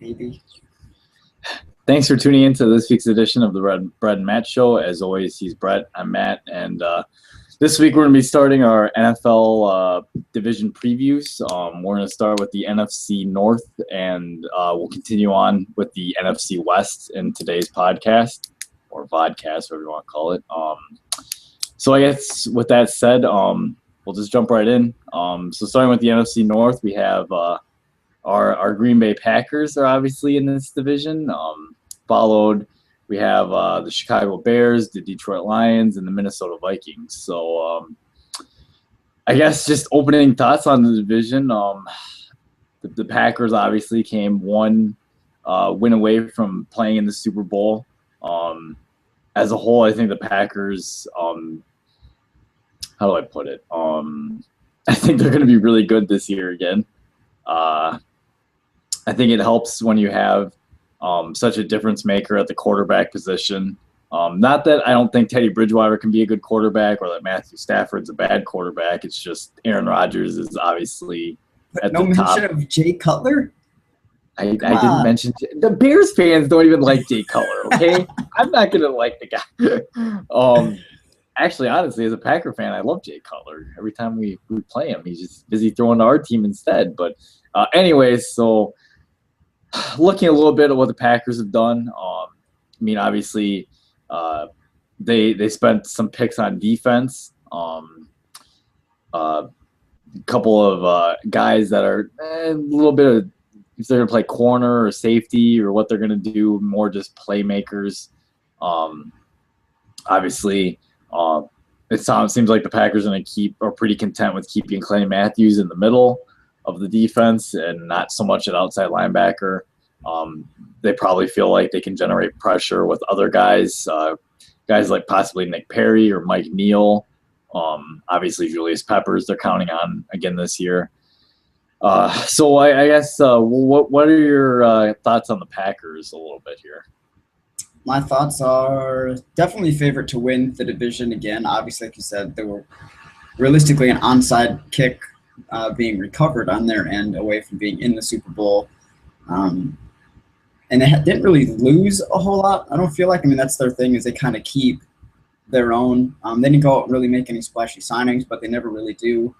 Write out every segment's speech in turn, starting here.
maybe. Thanks for tuning in to this week's edition of the Brett and Matt Show. As always, he's Brett, I'm Matt, and this week we're going to be starting our NFL division previews. We're going to start with the NFC North, and we'll continue on with the NFC West in today's podcast, or vodcast, whatever you want to call it. So I guess with that said, we'll just jump right in. So starting with the NFC North, we have our Green Bay Packers are obviously in this division. Followed, we have the Chicago Bears, the Detroit Lions, and the Minnesota Vikings. So I guess just opening thoughts on the division. The Packers obviously came one win away from playing in the Super Bowl. As a whole, I think the Packers, how do I put it? I think they're going to be really good this year again. I think it helps when you have such a difference maker at the quarterback position. Not that I don't think Teddy Bridgewater can be a good quarterback or that Matthew Stafford's a bad quarterback. It's just Aaron Rodgers is obviously at No the top. mention of Jay Cutler? I didn't mention the Bears fans don't even like Jay Cutler, okay? I'm not going to like the guy. Actually, honestly, as a Packer fan, I love Jay Cutler. Every time we play him, he's just busy throwing to our team instead. But anyways, so looking a little bit at what the Packers have done, I mean, obviously, they spent some picks on defense. A couple of guys that are a little bit of if they're going to play corner or safety or what they're going to do, more just playmakers. Obviously, it seems like the Packers are going to are pretty content with keeping Clay Matthews in the middle of the defense and not so much an outside linebacker. They probably feel like they can generate pressure with other guys like possibly Nick Perry or Mike Neal. Obviously, Julius Peppers they're counting on again this year. So I guess what are your thoughts on the Packers a little bit here? My thoughts are definitely favorite to win the division again. Obviously, like you said, there were realistically an onside kick being recovered on their end away from being in the Super Bowl. And they didn't really lose a whole lot. I don't feel like. I mean, that's their thing is they kind of keep their own. They didn't go out and really make any splashy signings, but they never really do.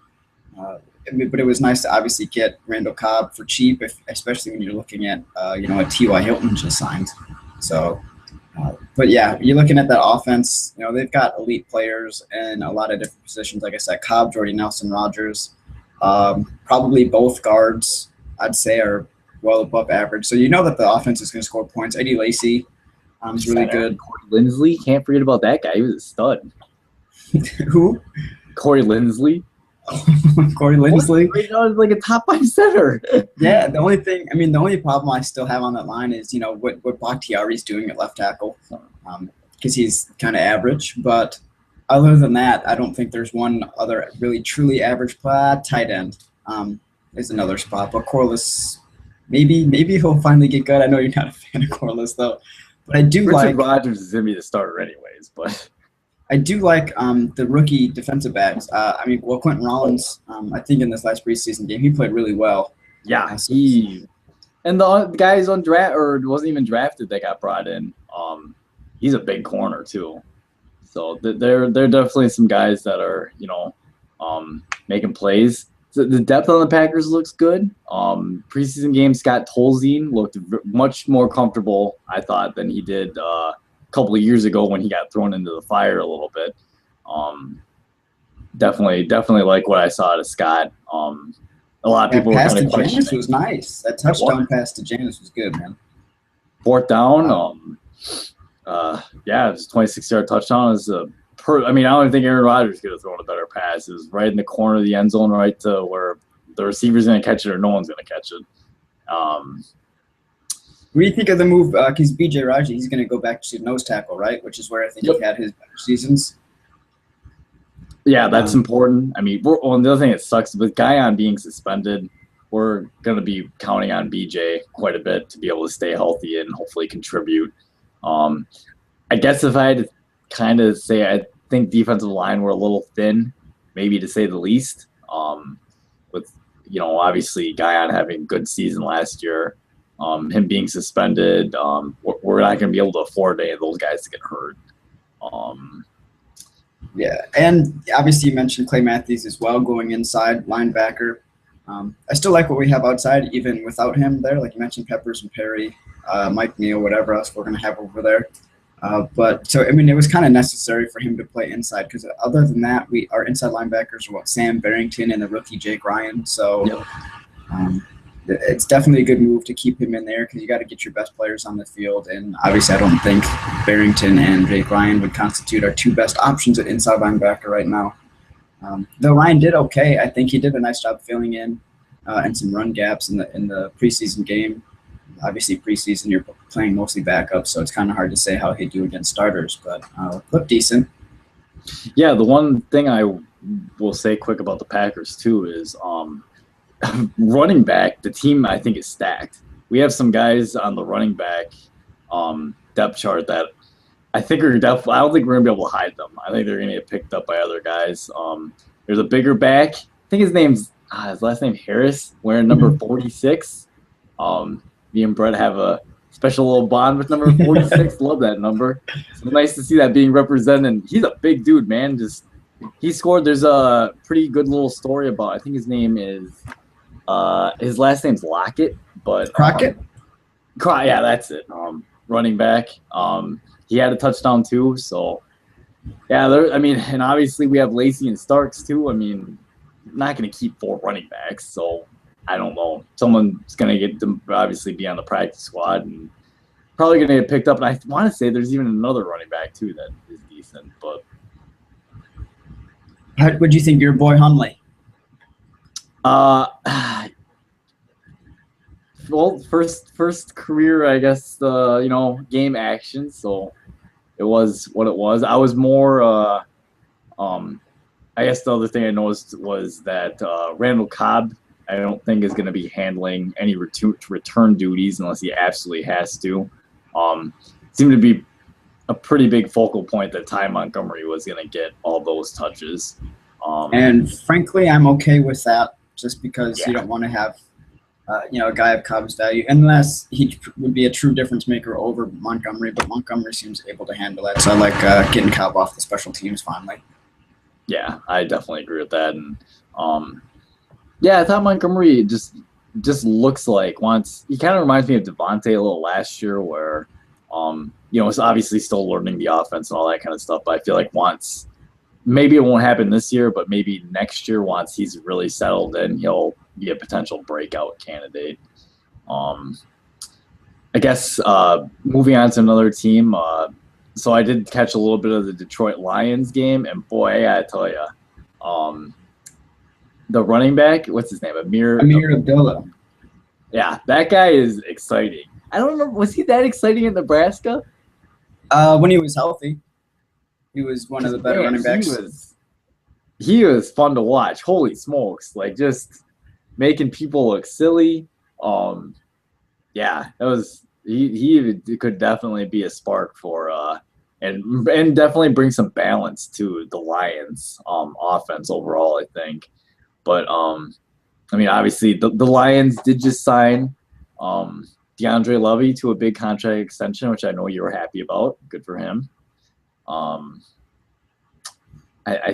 But it was nice to obviously get Randall Cobb for cheap, especially when you're looking at, a T.Y. Hilton just signed. So, but yeah, you're looking at that offense. They've got elite players in a lot of different positions. Like I said, Cobb, Jordy Nelson, Rodgers, probably both guards, I'd say, are well above average. So you know that the offense is going to score points. Eddie Lacy is really good. Corey Linsley, can't forget about that guy. He was a stud. Who? Corey Linsley. Corey Linsley. Right now, is like a top 5 center. Yeah, the only problem I still have on that line is what Bakhtiari's doing at left tackle, because he's kind of average. But other than that, I don't think there's one other really truly average tight end. Is another spot, but Corliss, maybe he'll finally get good. I know you're not a fan of Corliss though, but I do Richard Rodgers is gonna be the starter anyways, but. I do like the rookie defensive backs. Quentin Rollins, I think in this last preseason game, he played really well. Yeah, and the guys undrafted or wasn't even drafted that got brought in. He's a big corner too. So there are definitely some guys that are making plays. So the depth on the Packers looks good. Preseason game, Scott Tolzien looked much more comfortable, I thought, than he did couple of years ago when he got thrown into the fire a little bit. Definitely like what I saw out of Scott. A lot of people were kind of questioning. Janis was nice. That touchdown pass to Janis was good, man. Fourth down. It was a 26-yard touchdown. I don't even think Aaron Rodgers could have thrown a better pass. It was right in the corner of the end zone, right to where the receiver's going to catch it or no one's going to catch it. What do you think of the move? Because B.J. Raji, he's going to go back to nose tackle, right? Which is where I think he had his better seasons. Yeah, that's important. I mean, the other thing that sucks with Guyon being suspended, we're going to be counting on B.J. quite a bit to be able to stay healthy and hopefully contribute. I guess if I had to kind of say, I think defensive line were a little thin, maybe to say the least. With obviously Guyon having a good season last year. him being suspended, we're not going to be able to afford any of those guys to get hurt. Yeah, and obviously you mentioned Clay Matthews as well, going inside linebacker. I still like what we have outside, even without him there. Like you mentioned, Peppers and Perry, Mike Neal, whatever else we're going to have over there. But so, I mean, it was kind of necessary for him to play inside because other than that, our inside linebackers are Sam Barrington and the rookie Jake Ryan. So Yep. It's definitely a good move to keep him in there because you got to get your best players on the field. And obviously, I don't think Barrington and Jake Ryan would constitute our two best options at inside linebacker right now. Though Ryan did okay, I think he did a nice job filling in and some run gaps in the preseason game. Obviously, preseason you're playing mostly backup, so it's kind of hard to say how he'd do against starters. But looked decent. Yeah, the one thing I will say quick about the Packers too is running back. The team I think is stacked. We have some guys on the running back depth chart that I think are definitely. I don't think we're gonna be able to hide them. I think they're gonna get picked up by other guys. There's a bigger back. I think his last name Harris, wearing number 46. Me and Brett have a special little bond with number 46. Love that number. So nice to see that being represented. He's a big dude, man. He scored. There's a pretty good little story about. I think his name is. His last name's Lockett, but Crockett. Yeah, that's it. Running back. He had a touchdown too. So yeah, and obviously we have Lacey and Starks too. I mean, not going to keep 4 running backs, so. I don't know. Someone's going to get them obviously be on the practice squad and probably going to get picked up. And I want to say there's even another running back too that is decent. But what do you think, your boy Hunley? Well, first career, I guess game action. So it was what it was. I was more. I guess the other thing I noticed was that Randall Cobb. I don't think is going to be handling any return duties unless he absolutely has to. Seemed to be a pretty big focal point that Ty Montgomery was going to get all those touches. And frankly, I'm okay with that just because you don't want to have a guy of Cobb's value unless he would be a true difference maker over Montgomery. But Montgomery seems able to handle that. So I like getting Cobb off the special teams finally. Yeah, I definitely agree with that. And yeah, I thought Montgomery just looks like he kind of reminds me of Devontae a little last year where, it's obviously still learning the offense and all that kind of stuff. But I feel like maybe it won't happen this year, but maybe next year once he's really settled in, he'll be a potential breakout candidate. I guess moving on to another team. So I did catch a little bit of the Detroit Lions game, and boy, I tell you, the running back, what's his name? Amir Abdullah. Yeah, that guy is exciting. I don't remember, was he that exciting in Nebraska? When he was healthy, he was one of the better running backs. He was fun to watch. Holy smokes! Like just making people look silly. Yeah, that was he could definitely be a spark for and definitely bring some balance to the Lions offense overall, I think. But obviously the Lions did just sign DeAndre Lovey to a big contract extension, which I know you were happy about. Good for him. I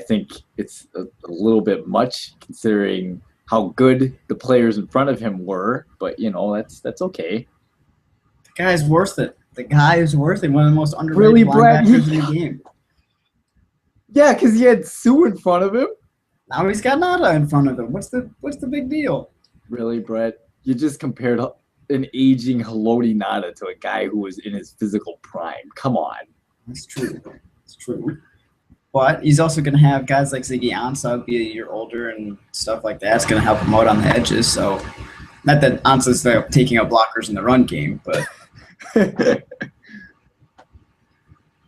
think it's a little bit much considering how good the players in front of him were, but that's okay. The guy's worth it. The guy is worth it. One of the most underrated linebackers in the game. Yeah, because he had Sue in front of him. Now he's got Nada in front of him. What's the big deal? Really, Brett? You just compared an aging Haloti Nada to a guy who was in his physical prime. Come on. That's true. It's true. But he's also going to have guys like Ziggy Ansah be a year older and stuff like that. It's going to help him out on the edges. So, not that Ansah's taking out blockers in the run game, but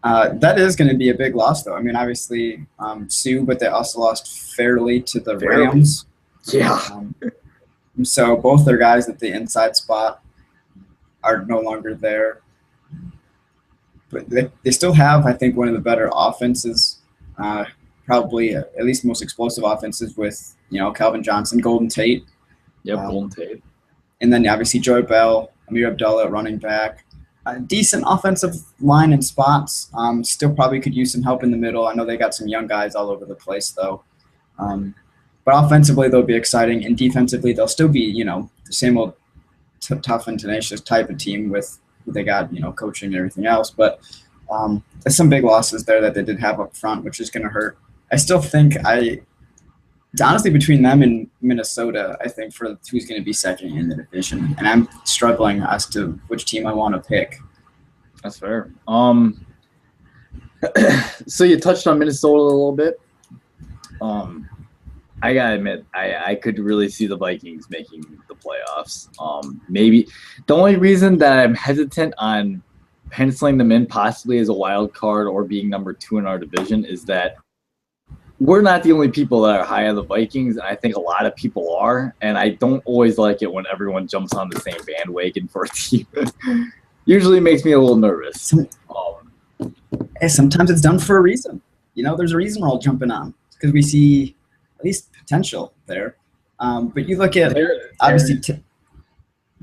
that is going to be a big loss, though. I mean, obviously, Sue, but they also lost Fairley to the Rams. Yeah. So both their guys at the inside spot are no longer there. But they still have, I think, one of the better offenses, probably at least most explosive offenses with, Calvin Johnson, Golden Tate. Yep, Golden Tate. And then obviously Joy Bell, Amir Abdullah at running back. Decent offensive line and spots. Still probably could use some help in the middle. I know they got some young guys all over the place, though. But offensively, they'll be exciting, and defensively, they'll still be, the same old tough and tenacious type of team with who they got, coaching and everything else. But there's some big losses there that they did have up front, which is going to hurt. I still think it's honestly between them and Minnesota, I think, for who's going to be second in the division. And I'm struggling as to which team I want to pick. That's fair. So you touched on Minnesota a little bit. I gotta admit, I could really see the Vikings making the playoffs. Maybe the only reason that I'm hesitant on penciling them in possibly as a wild card or being number 2 in our division is that we're not the only people that are high on the Vikings. I think a lot of people are, and I don't always like it when everyone jumps on the same bandwagon for a team. Usually makes me a little nervous. Sometimes it's done for a reason. There's a reason we're all jumping on because we see at least potential there. But you look at, obviously,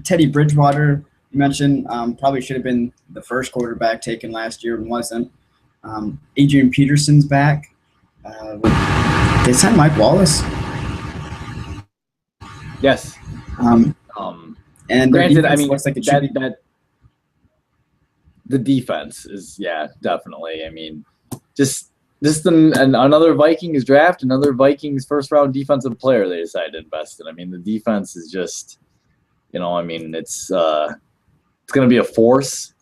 Teddy Bridgewater, you mentioned, probably should have been the first quarterback taken last year and wasn't. Adrian Peterson's back. They signed Mike Wallace. Yes. And granted, I mean, looks like that the defense is, definitely. I mean, just another Vikings draft, another Vikings first-round defensive player they decided to invest in. I mean, the defense is just, it's going to be a force.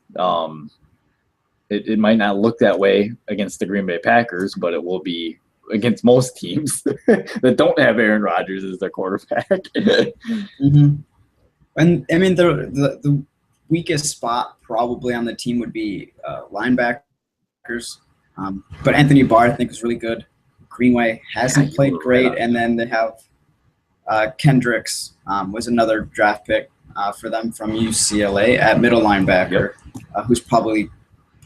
It might not look that way against the Green Bay Packers, but it will be against most teams that don't have Aaron Rodgers as their quarterback. Mm-hmm. And I mean, the weakest spot probably on the team would be linebackers. But Anthony Barr, I think, is really good. Greenway hasn't played great. And then they have Kendricks was another draft pick for them from UCLA at middle linebacker, who's probably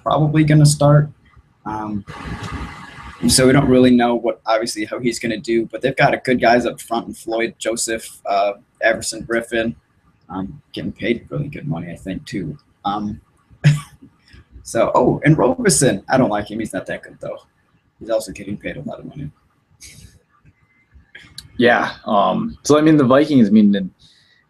going to start. So we don't really know how he's going to do. But they've got good guys up front in Floyd, Joseph, Everson Griffin, getting paid really good money, I think, too. And Robeson, I don't like him. He's not that good, though. He's also getting paid a lot of money. Yeah. So, I mean, the Vikings,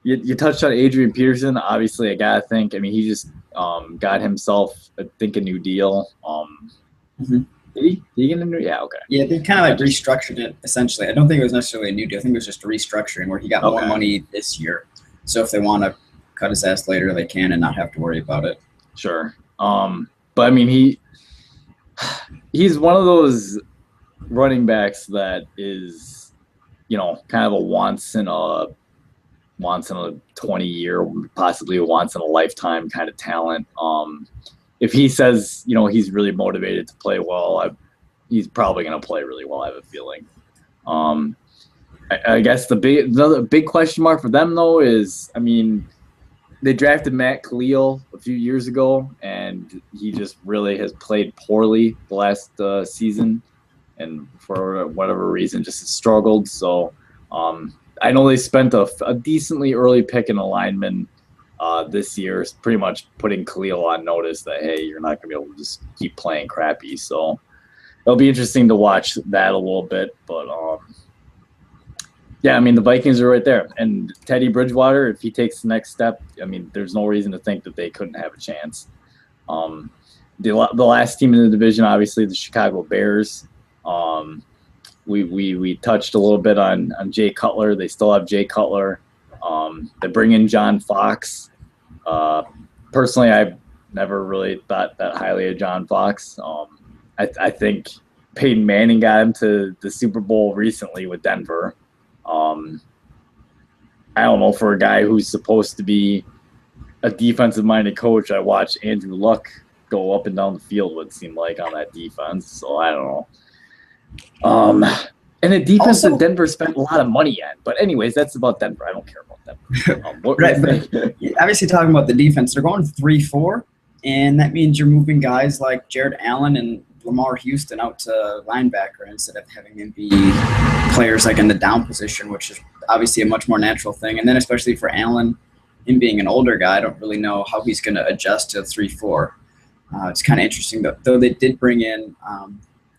you touched on Adrian Peterson. Obviously, I got to think. I mean, he just got himself, I think, a new deal. Mm-hmm. Did he get a new? Yeah, okay. Yeah, they kind of restructured it, essentially. I don't think it was necessarily a new deal. I think it was just a restructuring where he got more money this year. So if they want to cut his ass later, they can and not have to worry about it. Sure. But I mean, he's one of those running backs that is, kind of a once in a 20-year, possibly a once in a lifetime kind of talent. If he says, he's really motivated to play well, he's probably going to play really well, I have a feeling. I guess another big question mark for them, though, is, I mean, they drafted Matt Khalil a few years ago, and he just really has played poorly the last season, and for whatever reason just has struggled. So I know they spent a decently early pick in a lineman this year, pretty much putting Khalil on notice that, hey, you're not going to be able to just keep playing crappy. So it'll be interesting to watch that a little bit. But, I mean, the Vikings are right there. And Teddy Bridgewater, if he takes the next step, I mean, there's no reason to think that they couldn't have a chance. The last team in the division, obviously, the Chicago Bears. We touched a little bit on Jay Cutler. They still have Jay Cutler. They bring in John Fox. Personally, I've never really thought that highly of John Fox. I think Peyton Manning got him to the Super Bowl recently with Denver. I don't know, for a guy who's supposed to be a defensive-minded coach, I watched Andrew Luck go up and down the field, what it seemed like, on that defense. So I don't know. And a defense that Denver spent a lot of money on. But anyways, that's about Denver. I don't care about Denver. Right. Obviously, talking about the defense, they're going 3-4, and that means you're moving guys like Jared Allen and Lamar Houston out to linebacker instead of having them be players like in the down position, which is obviously a much more natural thing. And then especially for Allen, him being an older guy, I don't really know how he's going to adjust to 3-4. It's kind of interesting, though they did bring in,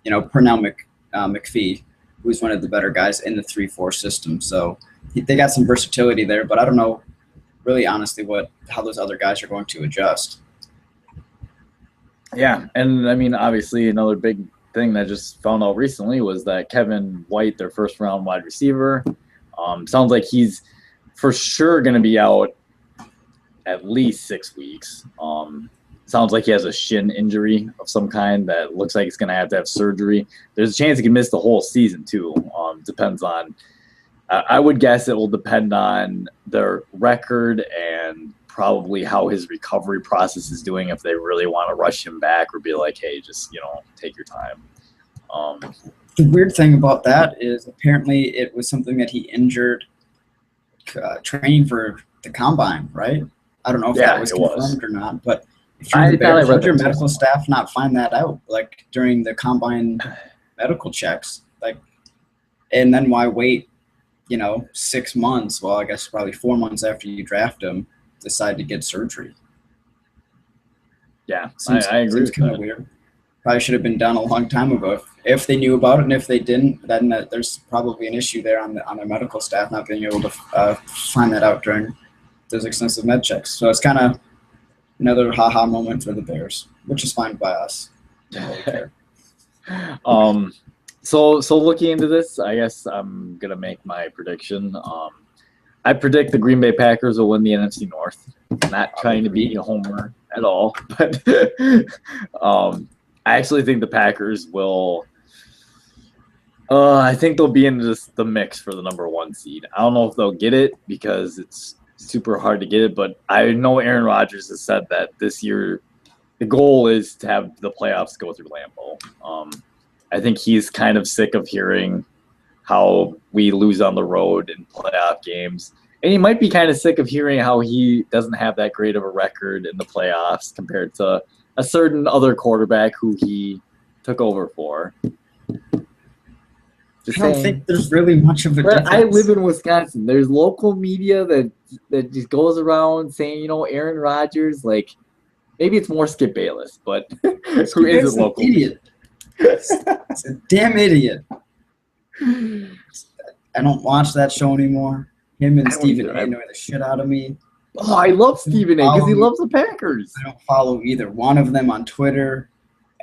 Pernell McPhee, who's one of the better guys in the 3-4 system. So they got some versatility there, but I don't know really honestly how those other guys are going to adjust. Yeah, and I mean, obviously, another big thing that I just found out recently was that Kevin White, their first round wide receiver, sounds like he's for sure going to be out at least 6 weeks. Sounds like he has a shin injury of some kind that looks like he's going to have surgery. There's a chance he can miss the whole season too. Depends on. I would guess it will depend on their record and probably how his recovery process is doing, if they really want to rush him back or be like, hey, just, take your time. The weird thing about that is apparently it was something that he injured training for the combine, right? I don't know if that was confirmed or not, but if you're the Bears, would your medical staff not find that out, like, during the combine medical checks? Like, and then why wait, 6 months? Well, I guess probably 4 months after you draft him, decide to get surgery. Yeah, I agree. It's kind of weird. Probably should have been done a long time ago. If they knew about it, and if they didn't, then there's probably an issue there on their medical staff not being able to find that out during those extensive med checks. So it's kind of another ha-ha moment for the Bears, which is fine by us. Don't really care. So looking into this, I guess I'm gonna make my prediction. I predict the Green Bay Packers will win the NFC North. Not trying to be a homer at all, but I actually think the Packers will. I think they'll be in the mix for the number 1 seed. I don't know if they'll get it because it's super hard to get it, but I know Aaron Rodgers has said that this year the goal is to have the playoffs go through Lambeau. I think he's kind of sick of hearing how we lose on the road in playoff games. And he might be kind of sick of hearing how he doesn't have that great of a record in the playoffs compared to a certain other quarterback who he took over for. I don't think there's really much of a difference. I live in Wisconsin. There's local media that just goes around saying, Aaron Rodgers, like, maybe it's more Skip Bayless, but who isn't local? Idiot. It's a damn idiot. I don't watch that show anymore. Him and Stephen A. annoy the shit out of me. Oh, I love Stephen A. because he loves the Packers. I don't follow either one of them on Twitter.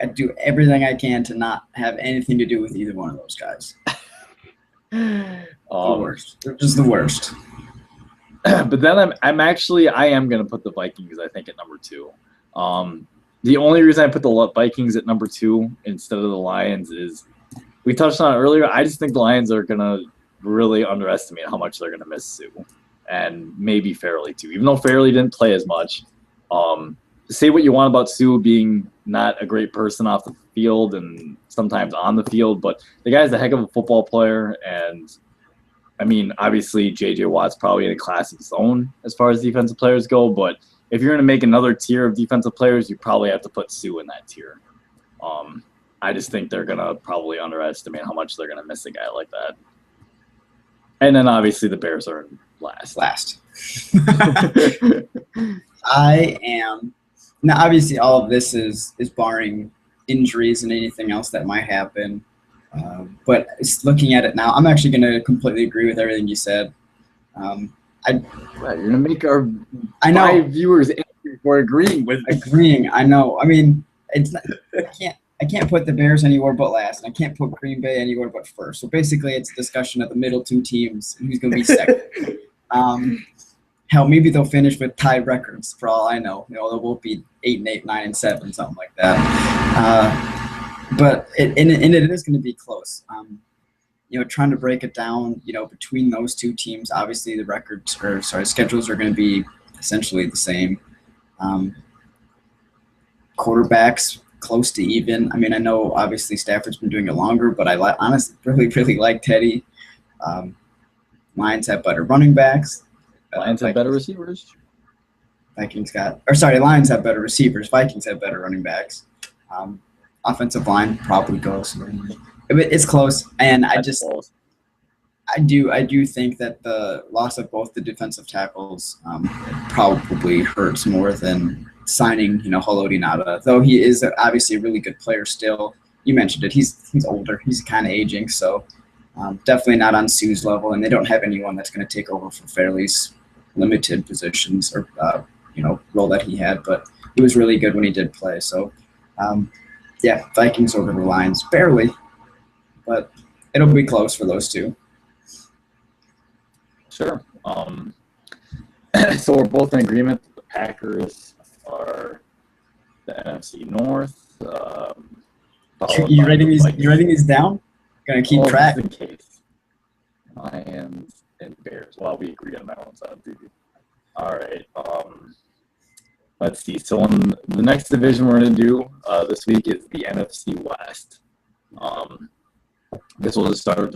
I do everything I can to not have anything to do with either one of those guys. The worst. They're just the worst. But then I am going to put the Vikings, I think, at number 2. The only reason I put the Vikings at number 2 instead of the Lions is we touched on it earlier. I just think the Lions are going to really underestimate how much they're going to miss Sue, and maybe Fairley too. Even though Fairley didn't play as much, say what you want about Sue being not a great person off the field and sometimes on the field, but the guy's a heck of a football player. And I mean, obviously J.J. Watt's probably in a class of his own as far as defensive players go, but if you're going to make another tier of defensive players, you probably have to put Sue in that tier. I just think they're going to probably underestimate how much they're going to miss a guy like that. And then obviously the Bears are last. I am now. Obviously, all of this is barring injuries and anything else that might happen. But looking at it now, I'm actually going to completely agree with everything you said. You're going to make our viewers angry for agreeing with me. Agreeing. I know. I mean, it's not, I can't put the Bears anywhere but last, and I can't put Green Bay anywhere but first. So basically, it's a discussion of the middle 2 teams and who's going to be second. Hell, maybe they'll finish with tied records for all I know. They'll both be 8-8, 9-7, something like that. But it is going to be close. Trying to break it down, between those 2 teams, obviously the schedules are going to be essentially the same. Quarterbacks close to even. I mean, I know obviously Stafford's been doing it longer, but I honestly really, really like Teddy. Lions have better running backs. Lions have better receivers. Lions have better receivers. Vikings have better running backs. Offensive line probably goes. It's close, and I do think that the loss of both the defensive tackles probably hurts more than signing, Haloti Ngata. Though he is obviously a really good player still. You mentioned it. He's older. He's kind of aging, so definitely not on Sue's level. And they don't have anyone that's going to take over for Fairley's limited positions or role that he had. But he was really good when he did play. So yeah, Vikings over the Lions barely, but it'll be close for those two. Sure. So we're both in agreement that the Packers are the NFC North. You writing these down? Gonna keep track. Just in case. Lions and Bears. Well, we agree on that one side too. All right. Let's see. So on the next division we're going to do this week is the NFC West. This will just start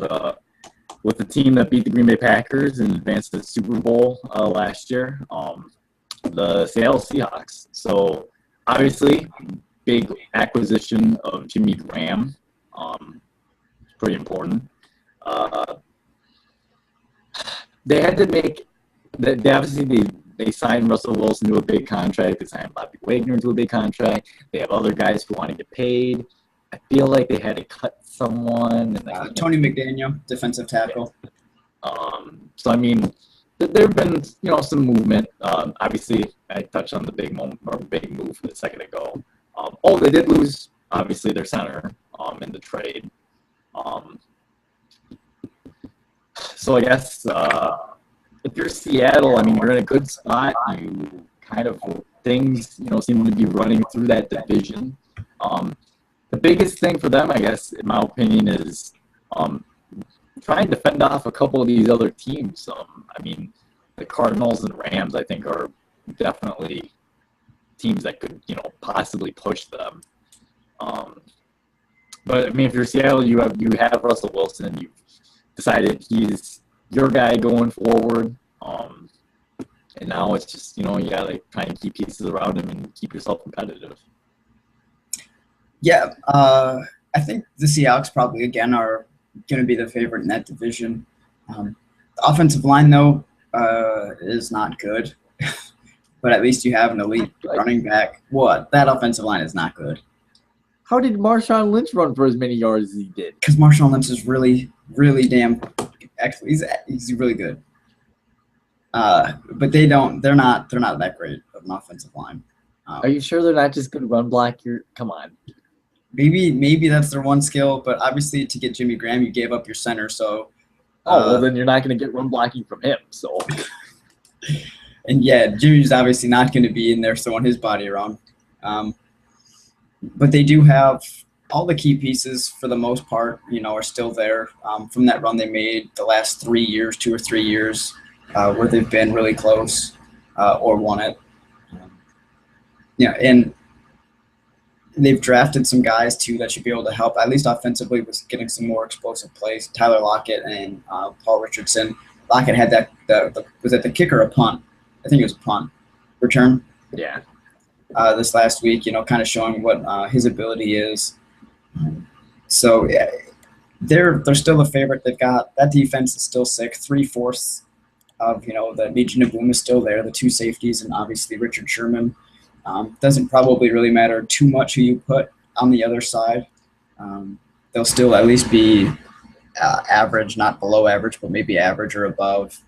with the team that beat the Green Bay Packers and advanced to the Super Bowl last year, the Seattle Seahawks. So obviously, big acquisition of Jimmy Graham. Pretty important. They had to make. They signed Russell Wilson to a big contract. They signed Bobby Wagner to a big contract. They have other guys who want to get paid. I feel like they had to cut someone. And Tony McDaniel, defensive tackle. So I mean, there have been some movement. Obviously, I touched on the big move a second ago. They did lose obviously their center in the trade. So I guess if you're Seattle, I mean, you're in a good spot. You kind of things seem to be running through that division. The biggest thing for them, I guess, in my opinion, is trying to fend off a couple of these other teams. I mean, the Cardinals and Rams, I think, are definitely teams that could, possibly push them. But I mean, if you're Seattle, you have Russell Wilson. You've decided he's your guy going forward. And now it's just, you gotta try and keep pieces around him and keep yourself competitive. Yeah, I think the Seahawks probably, again, are going to be the favorite in that division. The offensive line, though, is not good. But at least you have an elite running back. What? That offensive line is not good. How did Marshawn Lynch run for as many yards as he did? Because Marshawn Lynch is really, really damn – actually, he's really good. But they're not that great of an offensive line. Are you sure they're not just good run block? Come on. Maybe that's their one skill, but obviously to get Jimmy Graham, you gave up your center. So, well, then you're not going to get run blocking from him. So, and yeah, Jimmy's obviously not going to be in there throwing his body around. But they do have all the key pieces for the most part. Are still there from that run they made the last 2 or 3 years, where they've been really close or won it. And they've drafted some guys, too, that should be able to help, at least offensively, with getting some more explosive plays. Tyler Lockett and Paul Richardson. Lockett had was it the kick or a punt? I think it was a punt return. Yeah. This last week, kind of showing what his ability is. So, yeah, they're still a favorite. They've got – that defense is still sick. 3/4 of, the Legion of Boom is still there, the two safeties, and obviously Richard Sherman. Doesn't probably really matter too much who you put on the other side. They'll still at least be average, not below average, but maybe average or above.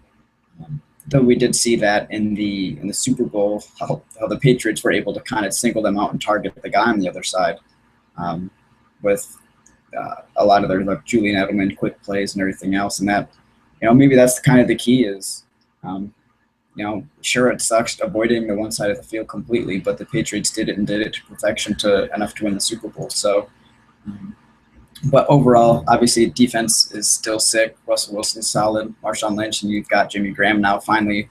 Though we did see that in the Super Bowl, how the Patriots were able to kind of single them out and target the guy on the other side with a lot of their Julian Edelman quick plays and everything else. And that, maybe that's kind of the key is sure, it sucks avoiding the one side of the field completely, but the Patriots did it to perfection enough to win the Super Bowl. So, but overall, obviously, defense is still sick. Russell Wilson's solid. Marshawn Lynch, and you've got Jimmy Graham now finally,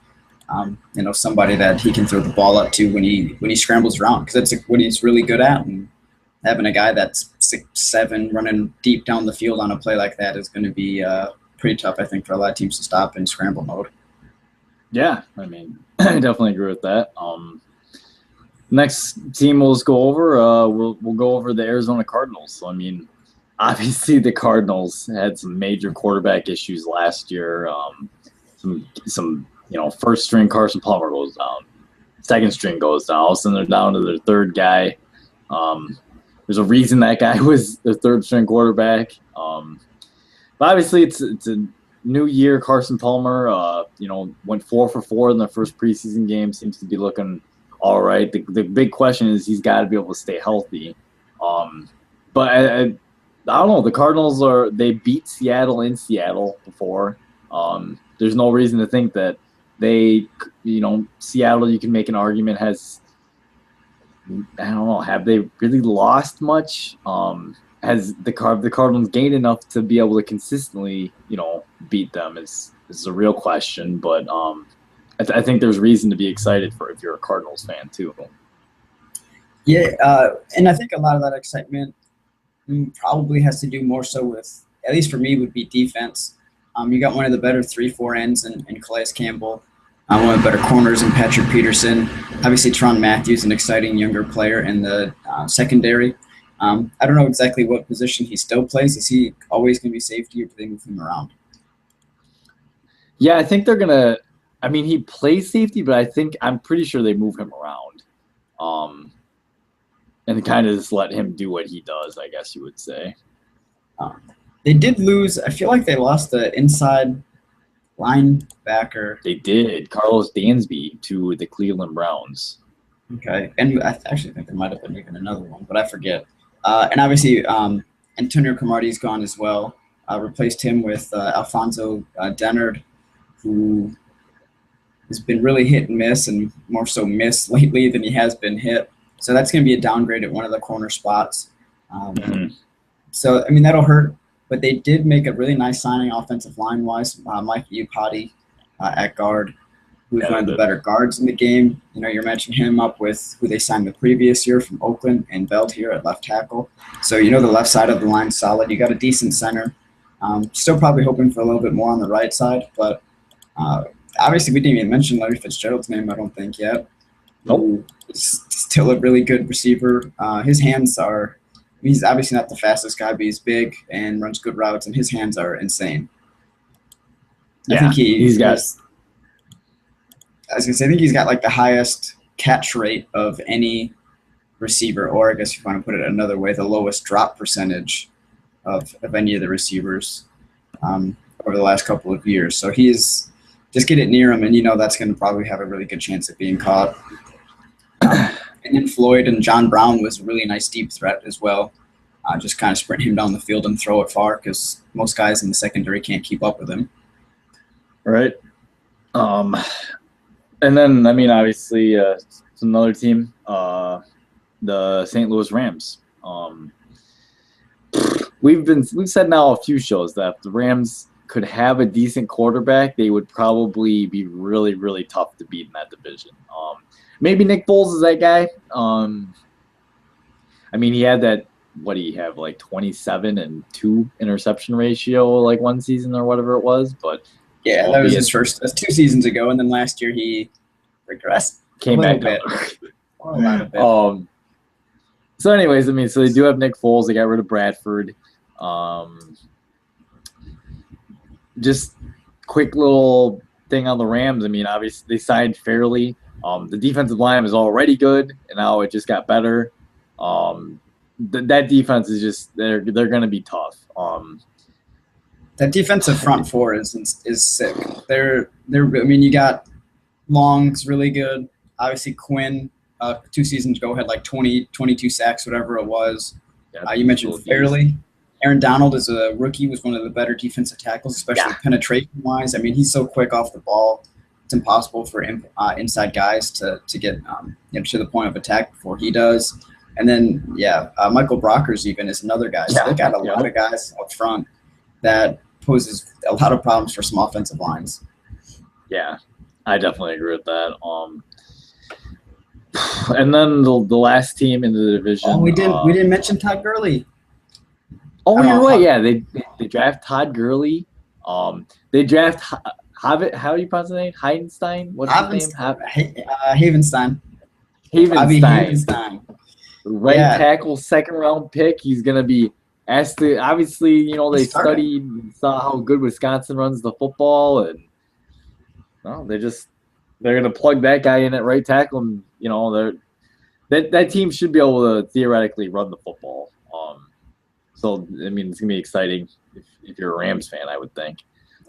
somebody that he can throw the ball up to when he scrambles around, because that's what he's really good at. And having a guy that's 6'7" running deep down the field on a play like that is going to be pretty tough, I think, for a lot of teams to stop in scramble mode. Yeah, I mean, I definitely agree with that. Next team we'll just go over, we'll go over the Arizona Cardinals. So, I mean, obviously the Cardinals had some major quarterback issues last year. Some first string Carson Palmer goes down, second string goes down. All of a sudden they're down to their third guy. There's a reason that guy was the third string quarterback. But obviously it's a new year. Carson Palmer, went 4 for 4 in the first preseason game. Seems to be looking all right. The big question is he's got to be able to stay healthy. But I don't know. The Cardinals they beat Seattle in Seattle before. There's no reason to think that Seattle, you can make an argument, has, I don't know, have they really lost much? Has the Cardinals gained enough to be able to consistently, beat them is a real question. But I think there's reason to be excited for if you're a Cardinals fan too. Yeah, and I think a lot of that excitement probably has to do more so with, at least for me, would be defense. You got one of the better 3-4 ends in Calais Campbell, one of the better corners in Patrick Peterson. Obviously, Tron Matthews, an exciting younger player in the secondary. I don't know exactly what position he still plays. Is he always going to be safety, or do they move him around? Yeah, I think they're going to – I mean, he plays safety, but I'm pretty sure they move him around. And kind of just let him do what he does, I guess you would say. They did lose – I feel like they lost the inside linebacker. They did. Carlos Dansby to the Cleveland Browns. Okay. And I actually think there might have been even another one, but I forget. And obviously, Antonio Cromartie's gone as well. Replaced him with Alfonso Dennard, who has been really hit and miss, and more so miss lately than he has been hit. So that's going to be a downgrade at one of the corner spots. So, I mean, that'll hurt. But they did make a really nice signing offensive line-wise. Mike Iupati at guard, who's one of the better guards in the game. You're matching him up with who they signed the previous year from Oakland, and Belt here at left tackle. So, the left side of the line's solid. You got a decent center. Still probably hoping for a little bit more on the right side. But obviously we didn't even mention Larry Fitzgerald's name, I don't think, yet. Nope. He's still a really good receiver. His hands are – he's obviously not the fastest guy, but he's big and runs good routes, and his hands are insane. Yeah, I think he's got – I was going to say, I think he's got like the highest catch rate of any receiver, or I guess if you want to put it another way, the lowest drop percentage of any of the receivers over the last couple of years. So he's – just get it near him, and that's going to probably have a really good chance of being caught. And then Floyd and John Brown was a really nice deep threat as well. Just kind of sprint him down the field and throw it far, because most guys in the secondary can't keep up with him. Right. And then, I mean, obviously, it's another team, the St. Louis Rams. We've said now a few shows that if the Rams could have a decent quarterback, they would probably be really, really tough to beat in that division. Maybe Nick Foles is that guy. I mean, he had that, what do you have, like 27 and 2 interception ratio, like one season or whatever it was. But yeah, that was his first. That's 2 seasons ago, and then last year he regressed. Came back down. A lot bit. So, anyways, I mean, so they do have Nick Foles. They got rid of Bradford. Just quick little thing on the Rams. I mean, obviously they signed Fairley. The defensive line is already good, and now it just got better. That defense is just they're going to be tough. That defensive front four is sick. They're I mean, you got Long's really good. Obviously Quinn 2 seasons ago had like 22 sacks, whatever it was. Yeah, you mentioned Fairley. Aaron Donald is a rookie, was one of the better defensive tackles, especially penetration-wise. I mean, he's so quick off the ball. It's impossible for inside guys to get to the point of attack before he does. And then, Michael Brockers even is another guy. So they got a lot of guys up front that poses a lot of problems for some offensive lines. Yeah, I definitely agree with that. And then the last team in the division. Oh, we didn't mention Todd Gurley. Oh, you're right. Yeah, they draft Todd Gurley. They draft how do you pronounce his name? Heidenstein? What's his name? Havenstein. Havenstein. Right tackle, second round pick. He's gonna be obviously, they He's starting. studied and saw how good Wisconsin runs the football, and well, they're gonna plug that guy in at right tackle, and that team should be able to theoretically run the football. So I mean, it's gonna be exciting if you're a Rams fan, I would think.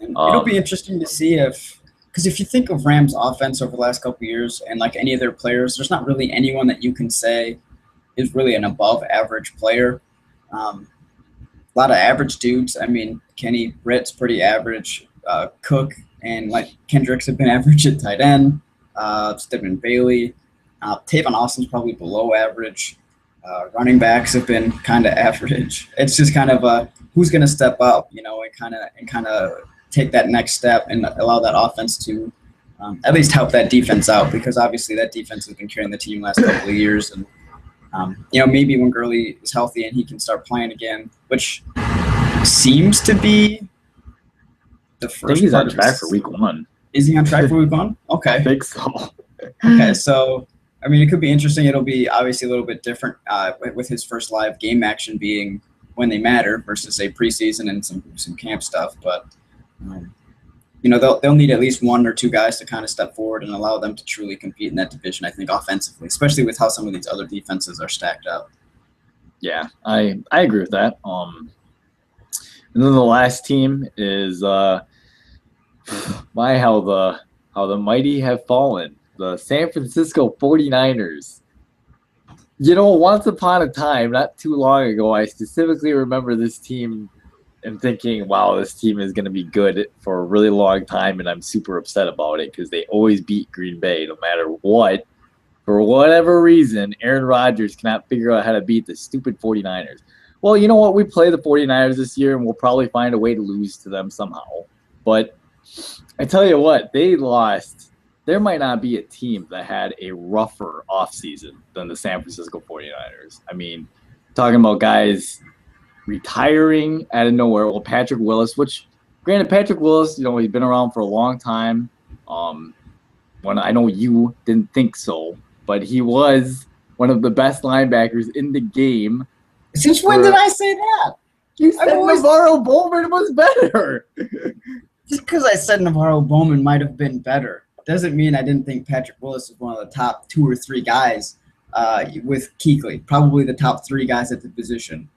It'll be interesting to see because if you think of Rams offense over the last couple of years and like any of their players, there's not really anyone that you can say is really an above average player. A lot of average dudes. I mean, Kenny Britt's pretty average. Cook and like Kendricks have been average at tight end. Stephen Bailey. Tavon Austin's probably below average. Running backs have been kind of average. It's just kind of who's going to step up, and kind of take that next step and allow that offense to at least help that defense out, because obviously that defense has been carrying the team last couple of years. And maybe when Gurley is healthy and he can start playing again, which seems to be the first. I think he's on track for week 1. Is he on track for week 1? Okay. I think so. Okay, so I mean, it could be interesting. It'll be obviously a little bit different with his first live game action being when they matter versus say preseason and some camp stuff. But they'll need at least 1 or 2 guys to kind of step forward and allow them to truly compete in that division. I think offensively, especially with how some of these other defenses are stacked up. Yeah, I agree with that. And then the last team is how the mighty have fallen. The San Francisco 49ers. Once upon a time, not too long ago, I specifically remember this team and thinking, wow, this team is going to be good for a really long time, and I'm super upset about it because they always beat Green Bay no matter what. For whatever reason, Aaron Rodgers cannot figure out how to beat the stupid 49ers. Well, you know what? We play the 49ers this year, and we'll probably find a way to lose to them somehow. But I tell you what, they lost. There might not be a team that had a rougher offseason than the San Francisco 49ers. I mean, talking about guys retiring out of nowhere. Well, Patrick Willis, which, granted, Patrick Willis, he's been around for a long time. When I know you didn't think so, but he was one of the best linebackers in the game. Since when did I say that? You said Navarro Bowman was better. Just because I said Navarro Bowman might have been better doesn't mean I didn't think Patrick Willis was one of the top 2 or 3 guys with Kuechly. Probably the top 3 guys at the position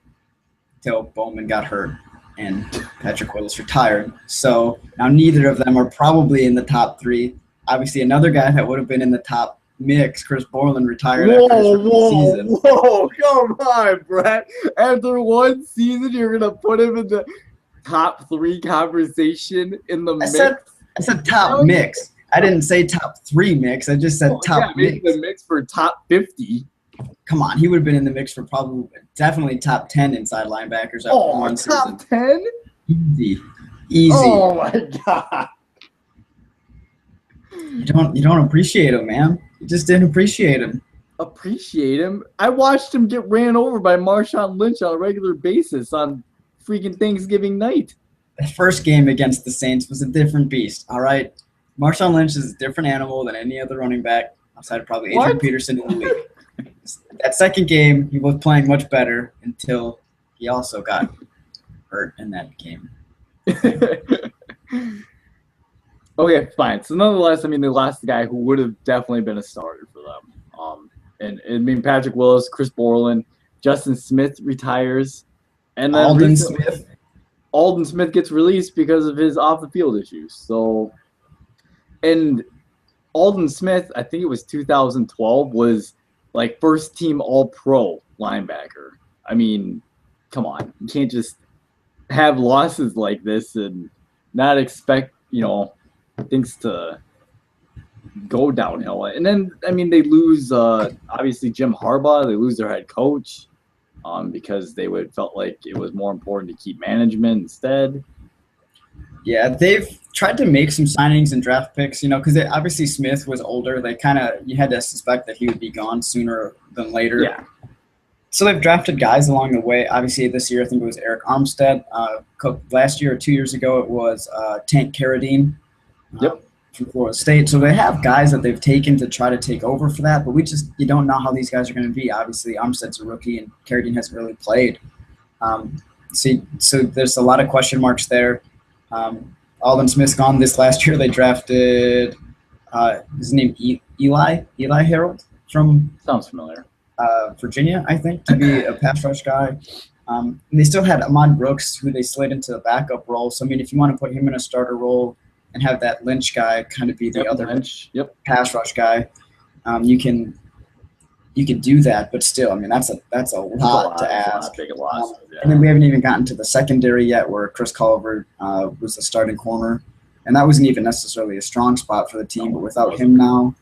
until Bowman got hurt and Patrick Willis retired. So now neither of them are probably in the top 3. Obviously, another guy that would have been in the top mix, Chris Borland, retired after his season. Whoa, come on, Brett. After 1 season, you're going to put him in the top 3 conversation in the mix? I said top mix. I didn't say top 3 mix. I just said top mix. The mix for top 50. Come on, he would have been in the mix for definitely top 10 inside linebackers. Top 10? Easy. Oh my god. You don't appreciate him, man. You just didn't appreciate him. Appreciate him? I watched him get ran over by Marshawn Lynch on a regular basis on freaking Thanksgiving night. The first game against the Saints was a different beast, all right? Marshawn Lynch is a different animal than any other running back outside of probably Adrian Peterson in the league. That second game, he was playing much better until he also got hurt in that game. Okay, fine. So nonetheless, I mean, they lost the guy who would have definitely been a starter for them. And I mean, Patrick Willis, Chris Borland, Justin Smith retires, and then Alden Smith gets released because of his off-the-field issues. So, and Alden Smith, I think it was 2012, was like first-team All-Pro linebacker. I mean, come on, you can't just have losses like this and not expect things to go downhill. And then, I mean, they lose, obviously, Jim Harbaugh. They lose their head coach because they felt like it was more important to keep management instead. Yeah, they've tried to make some signings and draft picks, because obviously Smith was older. You had to suspect that he would be gone sooner than later. Yeah. So they've drafted guys along the way. Obviously, this year I think it was Eric Armstead. Last year or 2 years ago it was Tank Carradine. From Florida State. So they have guys that they've taken to try to take over for that, but you don't know how these guys are going to be. Obviously, Armstead's a rookie and Carradine hasn't really played. See, so there's a lot of question marks there. Alden Smith's gone this last year. They drafted his name Eli Harold from Sounds familiar. Virginia, I think, to be a pass rush guy. And they still had Ahmad Brooks, who they slid into the backup role. So, I mean, if you want to put him in a starter role and have that Lynch guy kind of be the other pass rush guy, you can do that. But still, I mean, that's a lot to ask. And then we haven't even gotten to the secondary yet, where Chris Culver was the starting corner. And that wasn't even necessarily a strong spot for the team. But without him now,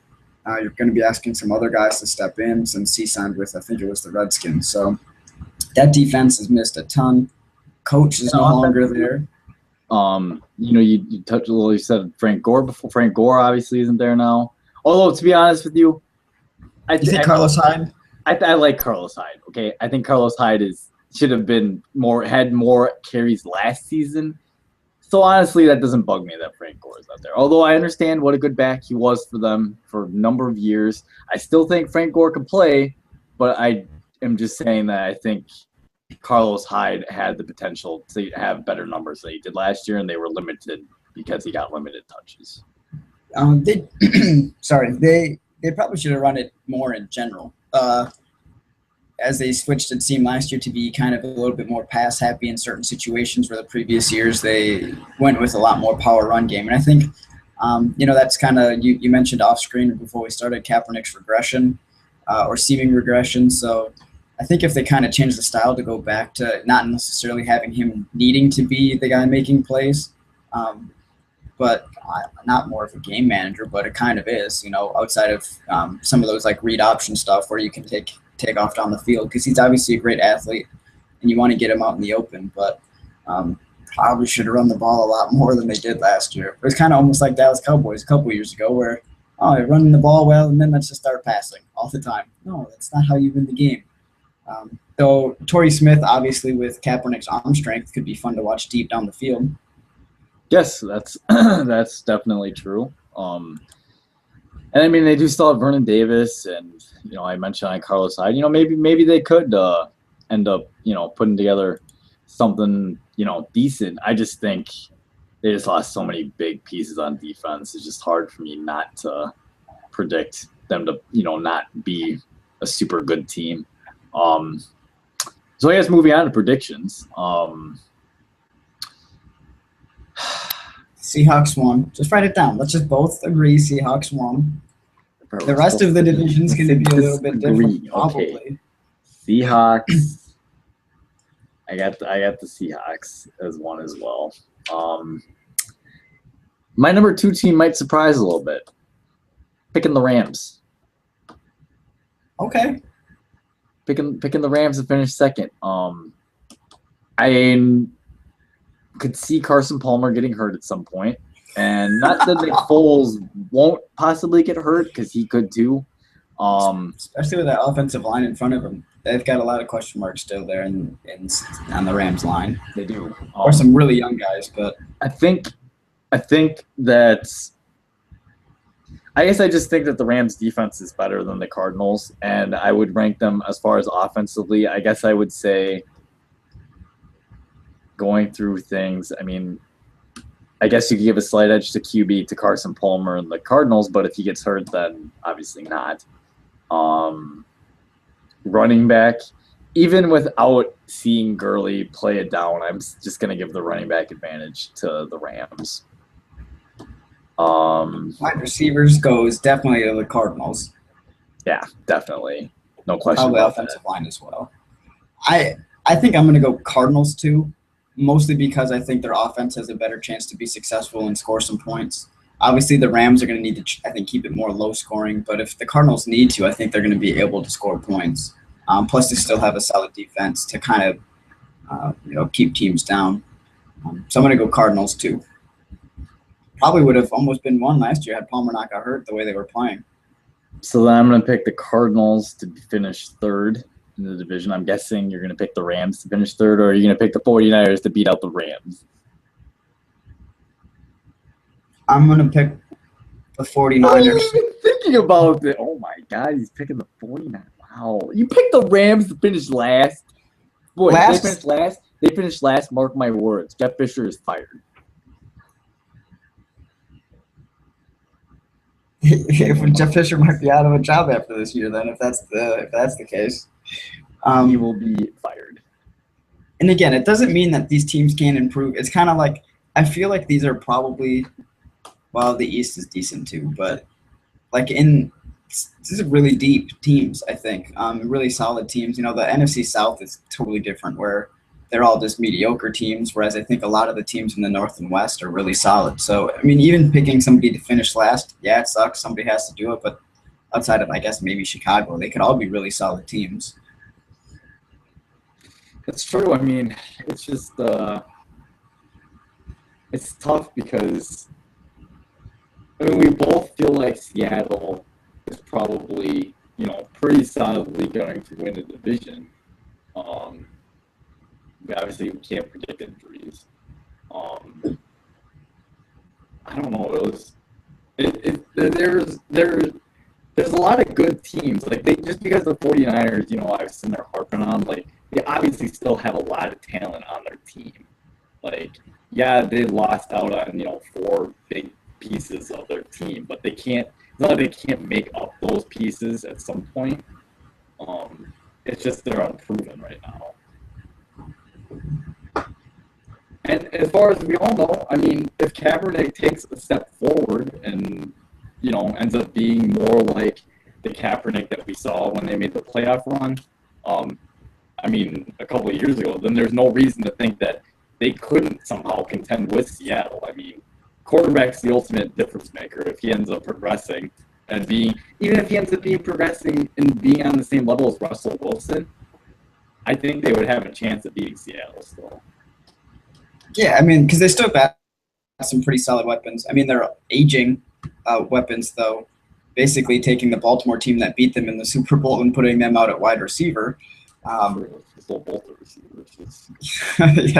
you're going to be asking some other guys to step in since he signed with, I think it was the Redskins. So that defense has missed a ton. Coach is no longer there. You touched a little. You said Frank Gore before. Frank Gore obviously isn't there now. Although, to be honest with you, I think Carlos Hyde. I like Carlos Hyde. Okay, I think Carlos Hyde should have had more carries last season. So honestly, that doesn't bug me that Frank Gore is out there. Although I understand what a good back he was for them for a number of years. I still think Frank Gore can play, but I am just saying that I think Carlos Hyde had the potential to have better numbers than he did last year, and they were limited because he got limited touches. They probably should have run it more in general. As they switched, it seemed last year to be kind of a little bit more pass happy in certain situations, where the previous years they went with a lot more power run game. And I think, that's kind of, you mentioned off screen before we started Kaepernick's regression or seeming regression. So I think if they kind of change the style to go back to not necessarily having him needing to be the guy making plays, but not more of a game manager, but it kind of is, outside of some of those like read option stuff where you can take off down the field, because he's obviously a great athlete and you want to get him out in the open, but probably should have run the ball a lot more than they did last year. It was kind of almost like Dallas Cowboys a couple of years ago, where they're running the ball well and then let's just start passing all the time. No, that's not how you win the game. Though Torrey Smith, obviously with Kaepernick's arm strength, could be fun to watch deep down the field. Yes, that's that's definitely true. And I mean, they do still have Vernon Davis, and I mentioned on Carlos Hyde. Maybe they could end up putting together something decent. I just think they just lost so many big pieces on defense. It's just hard for me not to predict them to not be a super good team. So I guess moving on to predictions. Seahawks won. Just write it down. Let's just both agree Seahawks won. The rest of the division's going to be a little bit different, probably. Okay. Seahawks. I got the Seahawks as one as well. My number 2 team might surprise a little bit. Picking the Rams. Okay. Picking the Rams to finish second. I could see Carson Palmer getting hurt at some point. And not that Nick Foles won't possibly get hurt, because he could too. Especially with that offensive line in front of him. They've got a lot of question marks still there on the Rams line. They do. Or some really young guys, but I just think that the Rams defense is better than the Cardinals, and I would rank them as far as offensively. I guess I would say, going through things, I mean, I guess you could give a slight edge to QB to Carson Palmer and the Cardinals, but if he gets hurt, then obviously not. Running back, even without seeing Gurley play it down, I'm just going to give the running back advantage to the Rams. Wide receivers goes definitely to the Cardinals. Yeah, definitely. No question Probably about offensive that. line as well. I think I'm going to go Cardinals too, mostly because I think their offense has a better chance to be successful and score some points. Obviously, the Rams are going to need to, I think, keep it more low scoring. But if the Cardinals need to, I think they're going to be able to score points. Plus, they still have a solid defense to kind of, keep teams down. So I'm going to go Cardinals too. Probably would have almost been one last year had Palmer not got hurt the way they were playing. So then I'm going to pick the Cardinals to finish third in the division. I'm guessing you're going to pick the Rams to finish third, or are you going to pick the 49ers to beat out the Rams? I'm going to pick the 49ers. What are you even thinking about it? Oh, my God. He's picking the 49ers. Wow. You picked the Rams to finish last? Boy, if they finish last, they finish last, mark my words. Jeff Fisher is fired. Jeff Fisher might be out of a job after this year. Then, if that's the case, He will be fired. and again, it doesn't mean that these teams can't improve. It's kind of like I feel like these are probably, well, the East is decent too, but like these are really deep teams. I think really solid teams. You know, the NFC South is totally different, where they're all just mediocre teams, whereas I think a lot of the teams in the North and West are really solid. So, I mean, even picking somebody to finish last, yeah, it sucks. Somebody has to do it, but outside of, I guess, maybe Chicago, they could all be really solid teams. That's true. I mean, it's just it's tough because I mean we both feel like Seattle is probably pretty solidly going to win the division. Obviously, we can't predict injuries. I don't know. There's a lot of good teams. Like just because the 49ers, I've seen their harping on, like they obviously still have a lot of talent on their team. Like, yeah, they lost out on 4 big pieces of their team, but they can't. It's not like they can't make up those pieces at some point. It's just they're unproven right now. And as far as we all know, I mean, if Kaepernick takes a step forward and, ends up being more like the Kaepernick that we saw when they made the playoff run, I mean, a couple of years ago, then there's no reason to think that they couldn't somehow contend with Seattle. I mean, quarterback's the ultimate difference maker if he ends up progressing and even if he ends up progressing and being on the same level as Russell Wilson, I think they would have a chance of beating Seattle still. Yeah, I mean, because they still have some pretty solid weapons. I mean, they're aging weapons, though, basically taking the Baltimore team that beat them in the Super Bowl and putting them out at wide receiver. Yeah,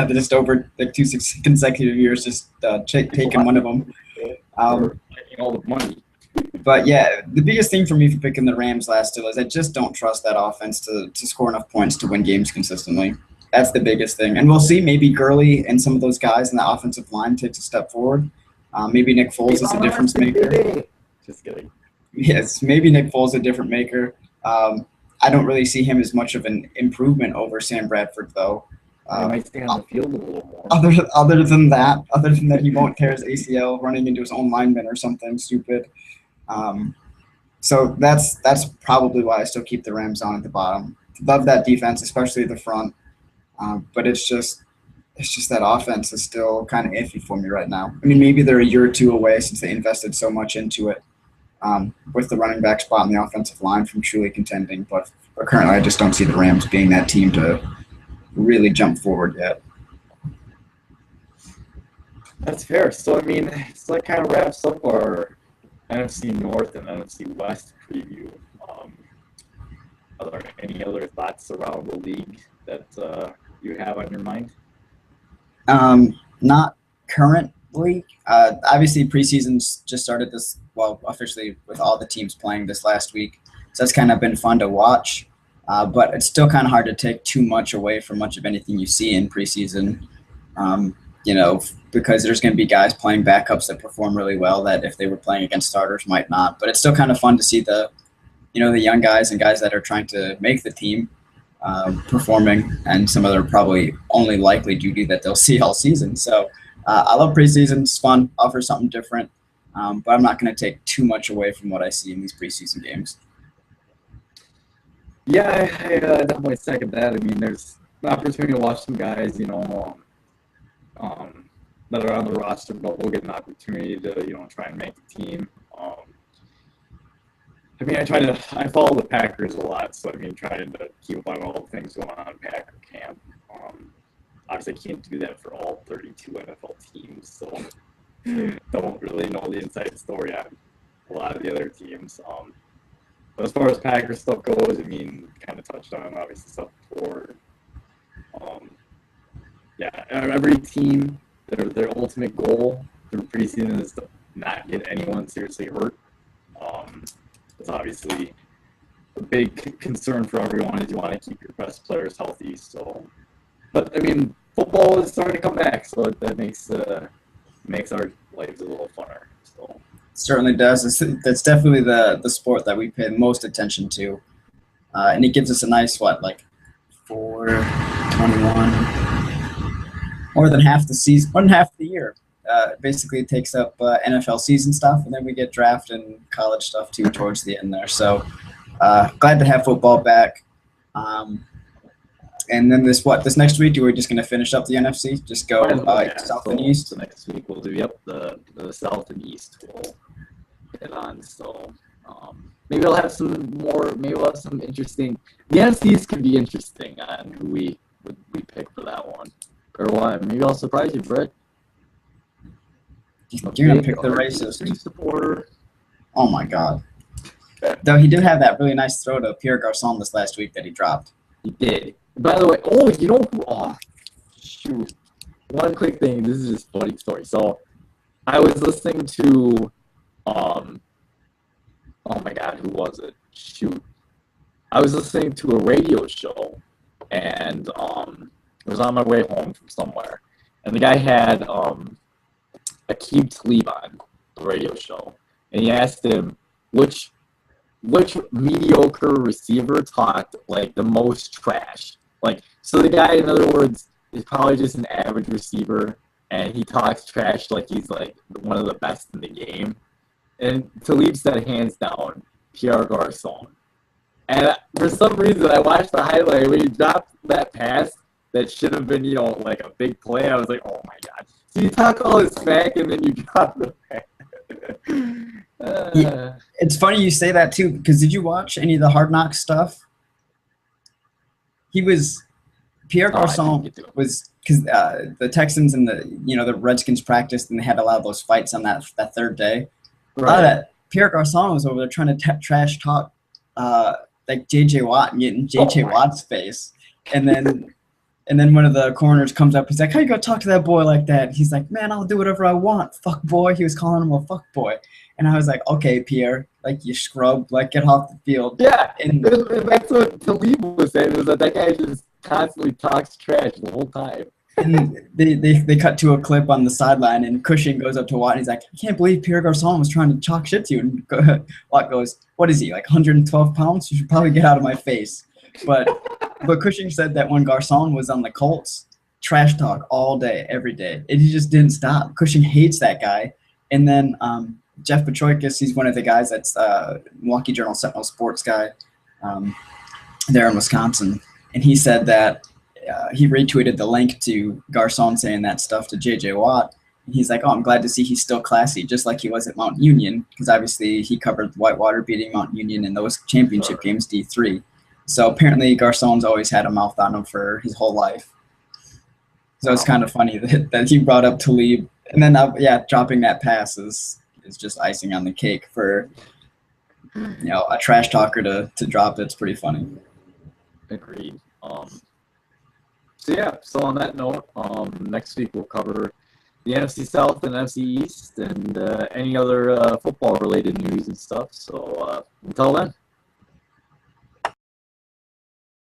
they're just over like 2 consecutive years, just taking one of them. Making all the money. But yeah, the biggest thing for me for picking the Rams last still is I just don't trust that offense to score enough points to win games consistently. That's the biggest thing. And we'll see, maybe Gurley and some of those guys in the offensive line takes a step forward. Maybe Nick Foles is a difference maker. Just kidding. Yes, maybe Nick Foles is a different maker. I don't really see him as much of an improvement over Sam Bradford, though. He might stay on the field a little more. Other than that, he won't tear his ACL running into his own lineman or something stupid. So that's probably why I still keep the Rams on at the bottom. Love that defense, especially the front. But it's just that offense is still kind of iffy for me right now. I mean, maybe they're a year or two away since they invested so much into it with the running back spot and the offensive line from truly contending. But currently, I just don't see the Rams being that team to really jump forward yet. That's fair. So, I mean, it's like kind of wraps up our NFC North and NFC West preview. Are there any other thoughts around the league that you have on your mind? Not currently. Obviously, preseason's just started officially with all the teams playing this last week. So that's kind of been fun to watch. But it's still kind of hard to take too much away from much of anything you see in preseason, because there's going to be guys playing backups that perform really well that if they were playing against starters might not. But it's still kind of fun to see the young guys and guys that are trying to make the team performing, and some of them are probably only likely duty that they'll see all season. So I love preseason. It's fun, offers something different, but I'm not going to take too much away from what I see in these preseason games. Yeah, I definitely second that. I mean, there's an opportunity to watch some guys, that are on the roster, but we'll get an opportunity to, try and make the team. I mean, I follow the Packers a lot, so I mean, trying to keep up on all the things going on in Packer camp. Obviously, I can't do that for all 32 NFL teams, so don't really know the inside story on a lot of the other teams. But as far as Packers stuff goes, I mean, kind of touched on obviously stuff before. Every team, their ultimate goal through preseason is to not get anyone seriously hurt. It's obviously a big concern for everyone is you want to keep your best players healthy. So But I mean, football is starting to come back, so that makes our lives a little funner. So Certainly does. That's definitely the sport that we pay most attention to, and it gives us a nice 421, more than half the season, more than half the year. Basically, it takes up NFL season stuff, and then we get draft and college stuff too towards the end there. So glad to have football back. And then this next week, we're just going to finish up the NFC, just go south and east. So next week we'll do the south and east. We'll hit on. So maybe I'll have some more. Maybe we'll have some interesting. The NFCs could be interesting on who we pick for that one, or what? Maybe I'll surprise you, Brett. You're gonna pick the racist supporter. Oh my God! Though he did have that really nice throw to Pierre Garçon this last week that he dropped. He did. By the way, you know who? Oh, shoot. One quick thing. This is just a funny story. So, I was listening to, oh my God, who was it? Shoot. I was listening to a radio show, and it was on my way home from somewhere, and the guy had Aqib Talib on the radio show, and he asked him which mediocre receiver talked like the most trash. So the guy, in other words, is probably just an average receiver, and he talks trash like he's like one of the best in the game. And Talib said, hands down, Pierre Garçon. And for some reason, I watched the highlight when he dropped that pass that should have been, like a big play. I was like, oh my God. So you talk all this smack, and then you drop the pass. Yeah, it's funny you say that too, because did you watch any of the Hard Knocks stuff? Pierre Garçon was, because the Texans and the Redskins practiced, and they had a lot of those fights on that third day. Right. A lot of that, Pierre Garçon was over there trying to trash talk like J.J. Watt and get in J.J. Watt's face, and then one of the corners comes up. He's like, "How you gonna talk to that boy like that?" He's like, "Man, I'll do whatever I want, fuck boy." He was calling him a fuck boy. And I was like, okay, Pierre, you scrub, get off the field. Yeah, and that's what Talib was saying, was that guy just constantly talks trash the whole time. And they cut to a clip on the sideline, and Cushing goes up to Watt, and he's like, I can't believe Pierre Garçon was trying to talk shit to you. And Watt goes, what is he, 112 pounds? You should probably get out of my face. But Cushing said that when Garçon was on the Colts, trash talk all day, every day. And he just didn't stop. Cushing hates that guy. And then Jeff Petroikis, he's one of the guys that's Milwaukee Journal Sentinel sports guy there in Wisconsin. And he said that he retweeted the link to Garçon saying that stuff to J.J. Watt. And he's like, oh, I'm glad to see he's still classy, just like he was at Mount Union, because obviously he covered Whitewater beating Mount Union in those championship games, D3. So apparently Garçon's always had a mouth on him for his whole life. So it's kind of funny that he brought up Talib. And then, dropping that pass is just icing on the cake for a trash talker to drop. It's pretty funny. Agreed. So on that note, next week we'll cover the NFC South and NFC East and any other football related news and stuff. So until then.